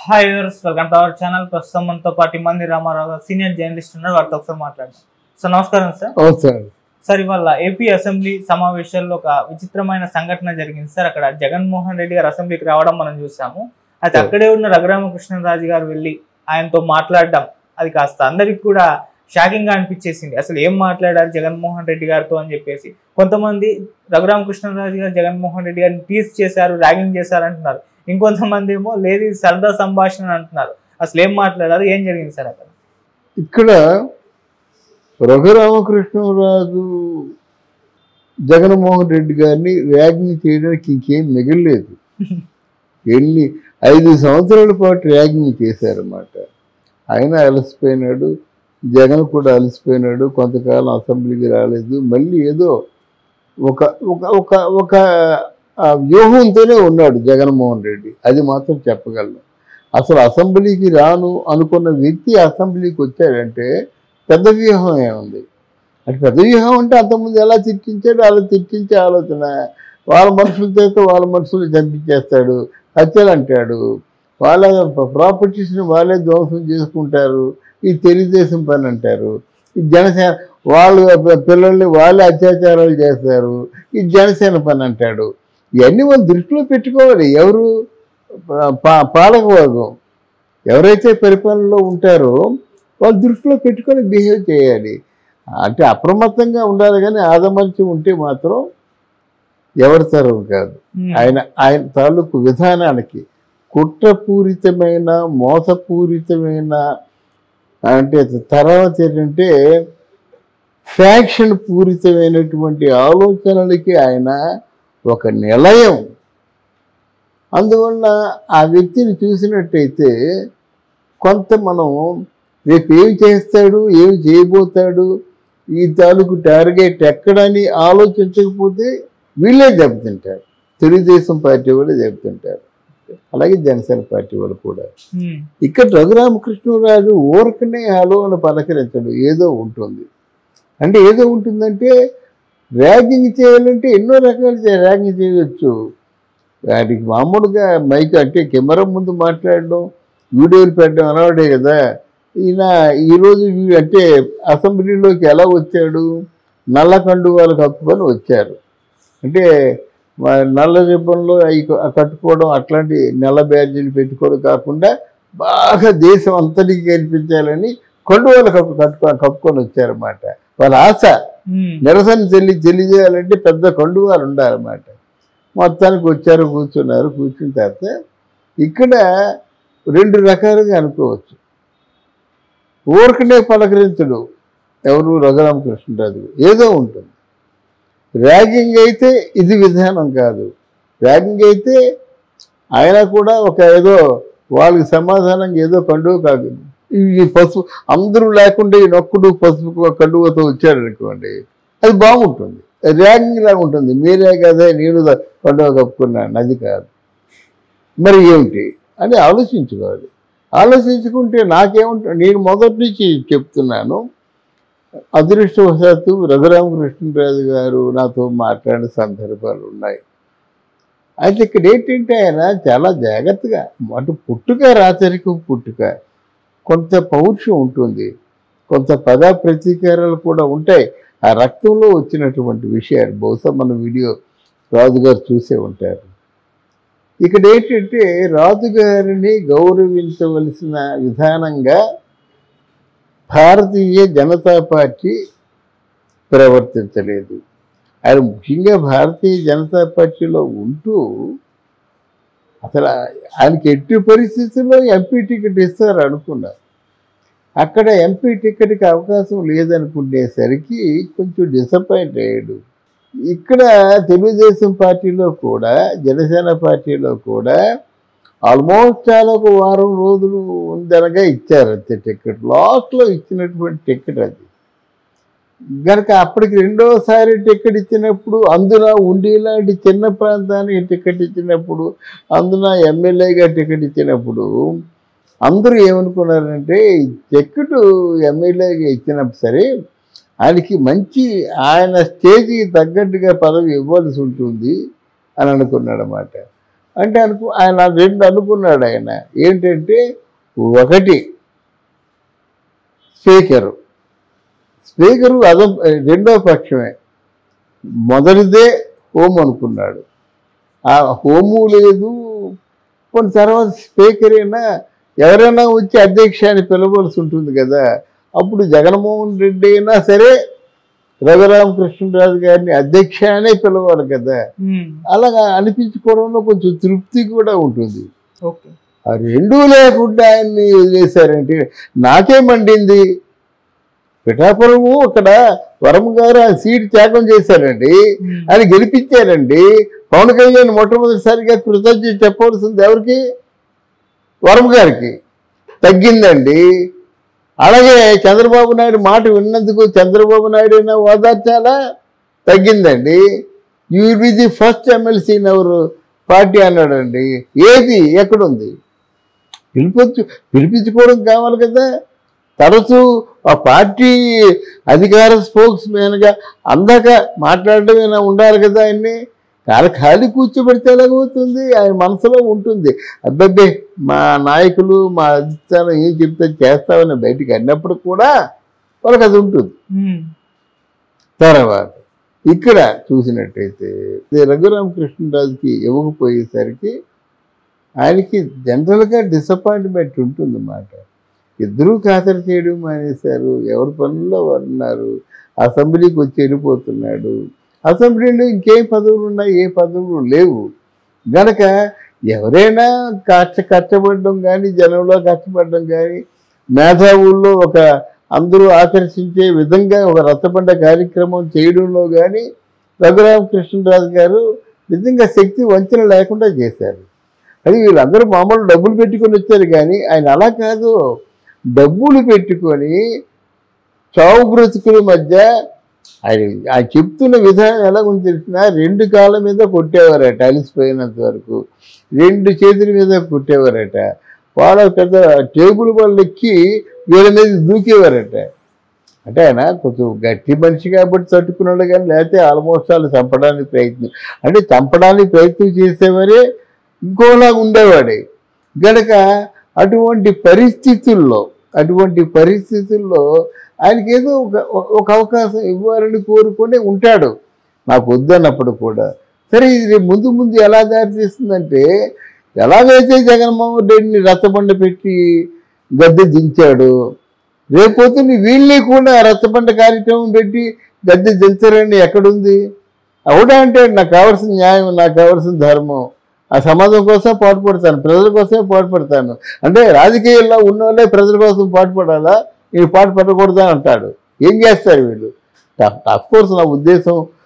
Hi viewers, welcome to our channel. ప్రస్తుతం మనతో పాటు మంది రామారావు గారు సీనియర్ జర్నలిస్ట్ ఉన్నారు. వారితో ఒకసారి మాట్లాడదాం. సార్ నమస్కారం సార్. సార్ ఇవాళ ఏపీ అసెంబ్లీ సమావేశాల్లో ఒక విచిత్రమైన సంఘటన జరిగింది సార్. అక్కడ జగన్మోహన్ రెడ్డి గారు అసెంబ్లీకి రావడం మనం చూసాము. అయితే అక్కడే ఉన్న రఘురామకృష్ణరాజు గారు వెళ్ళి ఆయనతో మాట్లాడడం అది కాస్త అందరికి కూడా షాకింగ్ గా అనిపించేసింది. అసలు ఏం మాట్లాడారు జగన్మోహన్ రెడ్డి గారితో అని చెప్పేసి కొంతమంది రఘురామకృష్ణరాజు గారు జగన్మోహన్ రెడ్డి గారిని టీజ్ చేశారు, ర్యాగింగ్ చేశారు అంటున్నారు. ఇంకొంతమంది ఏమో లేదు సరదా సంభాషణ అంటున్నారు. అసలు ఏం మాట్లాడారు, ఏం జరిగింది సార్ అక్కడ? ఇక్కడ రఘురామకృష్ణరాజు జగన్మోహన్ రెడ్డి గారిని ర్యాగింగ్ చేయడానికి ఇంకేం మిగలలేదు. 5 సంవత్సరాల పాటు ర్యాగింగ్ చేశారన్నమాట. ఆయన అలసిపోయినాడు, జగన్ కూడా అలసిపోయినాడు. కొంతకాలం అసెంబ్లీకి రాలేదు. మళ్ళీ ఏదో ఒక ఒక ఒక ఒక వ్యూహంతోనే ఉన్నాడు జగన్మోహన్ రెడ్డి. అది మాత్రం చెప్పగలను. అసలు అసెంబ్లీకి రాను అనుకున్న వ్యక్తి అసెంబ్లీకి వచ్చాడంటే పెద్ద వ్యూహం ఏముంది? అంటే పెద్ద వ్యూహం అంటే అంతకుముందు ఎలా చర్చించాడు అలా చర్చించే ఆలోచన. వాళ్ళ మనుషులతో వాళ్ళ మనుషులు చంపించేస్తాడు, హత్యలు అంటాడు, వాళ్ళ ప్రాపర్టీస్ని వాళ్ళే ధ్వంసం చేసుకుంటారు, ఈ తెలుగుదేశం పని అంటారు, ఈ జనసేన వాళ్ళు పిల్లల్ని వాళ్ళే అత్యాచారాలు చేస్తారు, ఈ జనసేన పని అంటాడు. ఇవన్నీ మనం దృష్టిలో పెట్టుకోవాలి. ఎవరు పాలకవర్గం ఎవరైతే పరిపాలనలో ఉంటారో వాళ్ళు దృష్టిలో పెట్టుకొని బిహేవ్ చేయాలి. అంటే అప్రమత్తంగా ఉండాలి, కానీ ఆదమర్చి ఉంటే మాత్రం ఎవరి తరం కాదు. ఆయన తాలూకు విధానానికి కుట్రపూరితమైన మోసపూరితమైన అంటే తర్వాత ఏంటంటే ఫ్యాక్షన్ పూరితమైనటువంటి ఆలోచనలకి ఆయన ఒక నిలయం. అందువల్ల ఆ వ్యక్తిని చూసినట్టయితే కొంత మనం రేపు ఏం చేస్తాడు, ఏం చేయబోతాడు, ఈ తాలూకు టార్గెట్ ఎక్కడని ఆలోచించకపోతే వీళ్ళే దెబ్బతింటారు. తెలుగుదేశం పార్టీ వాళ్ళు దెబ్బతింటారు, అలాగే జనసేన పార్టీ వాళ్ళు కూడా. ఇక్కడ రఘురామకృష్ణరాజు ఊరకనే హలో అని పలకరించడు. ఏదో ఉంటుంది అంటే ఏదో ఉంటుందంటే ర్యాగింగ్ చేయాలంటే ఎన్నో రకాలు ర్యాగింగ్ చేయవచ్చు. వాటికి మామూలుగా మైక్ అంటే కెమెరా ముందు మాట్లాడడం, వీడియోలు పెట్టడం అలవాడే కదా. ఈయన ఈరోజు అంటే అసెంబ్లీలోకి ఎలా వచ్చాడు? నల్ల కండువాలు కప్పుకొని వచ్చారు. అంటే నల్ల రిబ్బన్లో అవి కట్టుకోవడం, అట్లాంటి నల్ల బ్యాడ్జీలు పెట్టుకోవడం కాకుండా బాగా దేశం అంతటికి కనిపించాలని కండువాలు కప్పుకొని వచ్చారన్నమాట. వాళ్ళ ఆశ నిరసన తెలియజేయాలంటే పెద్ద కండువాలు ఉండాలన్నమాట. మొత్తానికి వచ్చారు, కూర్చున్నారు. కూర్చున్న తర్వాత ఇక్కడ 2 రకాలుగా అనుకోవచ్చు. ఊరికనే పలకరించడు ఎవరు? రఘురామకృష్ణరాజు. ఏదో ఉంటుంది. ర్యాగింగ్ అయితే ఇది విధానం కాదు. ర్యాగింగ్ అయితే ఆయన కూడా ఒక ఏదో వాళ్ళకి సమాధానంగా ఏదో కండువ కాదు. ఈ పసుపు అందరూ లేకుండా ఈ నొక్కుడు పసుపు కండువతో వచ్చారనుకోండి, అది బాగుంటుంది. ర్యాగింగ్ లాగా ఉంటుంది. మీరే కదా నేను కండువ కప్పుకున్నాను, అది కాదు. మరి ఏమిటి అని ఆలోచించుకోవాలి. ఆలోచించుకుంటే నాకేముంటుంది? నేను మొదటి నుంచి చెప్తున్నాను, అదృష్టవశాత్తు రఘురామకృష్ణరాజు గారు నాతో మాట్లాడిన సందర్భాలు ఉన్నాయి. అయితే ఇక్కడ ఏంటంటే ఆయన చాలా జాగ్రత్తగా, అటు పుట్టుక రాచరికం పుట్టుక, కొంత పౌరుషం ఉంటుంది, కొంత పద ప్రతీకారాలు కూడా ఉంటాయి. ఆ రక్తంలో వచ్చినటువంటి విషయాలు బహుశా మన వీడియో రాజుగారు చూసే ఉంటారు. ఇక్కడ ఏంటంటే రాజుగారిని గౌరవించవలసిన విధానంగా భారతీయ జనతా పార్టీ ప్రవర్తించలేదు. ఆయన ముఖ్యంగా భారతీయ జనతా పార్టీలో ఉంటూ అసలు ఆయనకి ఎట్టి పరిస్థితుల్లో ఎంపీ టికెట్ ఇస్తారు అనుకున్నారు. అక్కడ ఎంపీ టికెట్కి అవకాశం లేదనుకునేసరికి కొంచెం డిసప్పాయింట్ అయ్యాడు. ఇక్కడ తెలుగుదేశం పార్టీలో కూడా జనసేన పార్టీలో కూడా ఆల్మోస్ట్ చాలా ఒక వారం రోజులు ఉందనగా ఇచ్చారు అంతే టికెట్. లాస్ట్లో ఇచ్చినటువంటి టికెట్ అది కనుక అప్పటికి రెండోసారి టికెట్ ఇచ్చినప్పుడు అందున ఉండేలాంటి చిన్న ప్రాంతానికి టికెట్ ఇచ్చినప్పుడు, అందున ఎమ్మెల్యేగా టికెట్ ఇచ్చినప్పుడు అందరూ ఏమనుకున్నారంటే టికెట్ ఎమ్మెల్యేగా ఇచ్చినప్పుడు సరే ఆయనకి మంచి ఆయన స్టేజ్కి తగ్గట్టుగా పదవి ఇవ్వాల్సి ఉంటుంది అని అనుకున్నాడు అన్నమాట. అంటే ఆయన రెండు అనుకున్నాడు. ఆయన ఏంటంటే, ఒకటి స్పీకరు రెండో పక్షమే. మొదటిదే హోమ్ అనుకున్నాడు. ఆ హోము లేదు. కొన్ని తర్వాత స్పీకర్ అయినా ఎవరైనా వచ్చి అధ్యక్ష అని పిలవలసి ఉంటుంది కదా. అప్పుడు జగన్మోహన్ రెడ్డి అయినా సరే రఘురామకృష్ణరాజు గారిని అధ్యక్ష అనే పిలవాలి కదా. అలాగా అనిపించుకోవడంలో కొంచెం తృప్తి కూడా ఉంటుంది. ఆ రెండూ లేకుండా ఆయన్ని వదిలేశారంటే నాకే మండింది. పిఠాపురము అక్కడ వరం గారు ఆ సీట్ త్యాగం చేశారండి. ఆయన గెలిపించారండి. పవన్ కళ్యాణ్ మొట్టమొదటిసారిగా కృతజ్ఞత చెప్పవలసింది ఎవరికి? వరం గారికి. తగ్గిందండి. అలాగే చంద్రబాబు నాయుడు మాట విన్నందుకు చంద్రబాబు నాయుడు అయినా ఓదార్చాలా? తగ్గిందండి. You will be the first MLC in our party అన్నాడండి. ఏది ఎక్కడుంది? పిలిపించుకోవడం కావాలి కదా. తరచూ ఆ పార్టీ అధికార స్పోక్స్ మ్యాన్గా అందాక మాట్లాడడం ఉండాలి కదా. ఆయన్ని ఖాళీ కూర్చోబెడితే ఎలాగవుతుంది? ఆయన మనసులో ఉంటుంది, అబ్బాబ్బే మా నాయకులు మా అధిష్టానం ఏం చెప్తే చేస్తామని బయటికి అన్నప్పుడు కూడా వాళ్ళకి అది ఉంటుంది. తర్వాత ఇక్కడ చూసినట్టయితే రఘురామకృష్ణరాజుకి ఇవ్వకపోయేసరికి ఆయనకి జనరల్గా డిసప్పాయింట్మెంట్ ఉంటుంది అన్నమాట. ఇద్దరూ ఖాతరు చేయడం మానేశారు. ఎవరి పనుల్లో ఉన్నారు. అసెంబ్లీకి వచ్చి వెళ్ళిపోతున్నాడు. అసెంబ్లీలో ఇంకేం పదవులు ఉన్నాయి? ఏ పదవులు లేవు గనక ఎవరైనా కష్టపడడం కానీ, జనంలో కష్టపడడం కానీ, మేధావుల్లో ఒక అందరూ ఆకర్షించే విధంగా ఒక రచ్చబండ కార్యక్రమం చేయడంలో కానీ రఘురామకృష్ణరాజు గారు నిజంగా శక్తి వంచన లేకుండా చేశారు. అది వీళ్ళందరూ మామూలు డబ్బులు పెట్టుకొని వచ్చారు కానీ ఆయన అలా కాదు. డబ్బులు పెట్టుకొని చావు బ్రతుకుల మధ్య ఆయన చెప్తున్న విధానం ఎలా ఉంది తెలిసినా, 2 కాళ్ళ మీద కొట్టేవారట అలిసిపోయినంత వరకు, 2 చేతుల మీద కొట్టేవారట. వాళ్ళ పెద్ద టేబుల్ వాళ్ళు ఎక్కి వీళ్ళ మీద దూకేవారట. అంటే ఆయన కొంచెం గట్టి మనిషి కాబట్టి తట్టుకున్నాడు కానీ లేకపోతే ఆల్మోస్ట్ వాళ్ళు చంపడానికి ప్రయత్నం చేసేవారే ఇంకోలాగా ఉండేవాడే. గనక అటువంటి పరిస్థితుల్లో ఆయనకేదో ఒక అవకాశం ఇవ్వాలని కోరుకొని ఉంటాడు. నాకు వద్దన్నప్పుడు కూడా. సరే ఇది ముందు ఎలా దారి తీస్తుందంటే, ఎలాగైతే జగన్మోహన్ రెడ్డిని రచ్చబండ పెట్టి గద్దె దించాడు, రేపొద్దుని వీళ్ళని కూడా రచ్చబండ కార్యక్రమం పెట్టి గద్దె దించారని ఎక్కడుంది? అవునా అంటే నాకు కావాల్సిన న్యాయం, నాకు కావాల్సిన ధర్మం, ఆ సమాజం కోసం పాటుపడతాను, ప్రజల కోసమే పాటుపడతాను అంటే రాజకీయాల్లో ఉన్న వాళ్ళే ప్రజల కోసం పాటుపడాలా? నేను పాటుపడకూడదా అంటాడు. ఏం చేస్తారు వీళ్ళు? అఫ్కోర్స్ నా ఉద్దేశం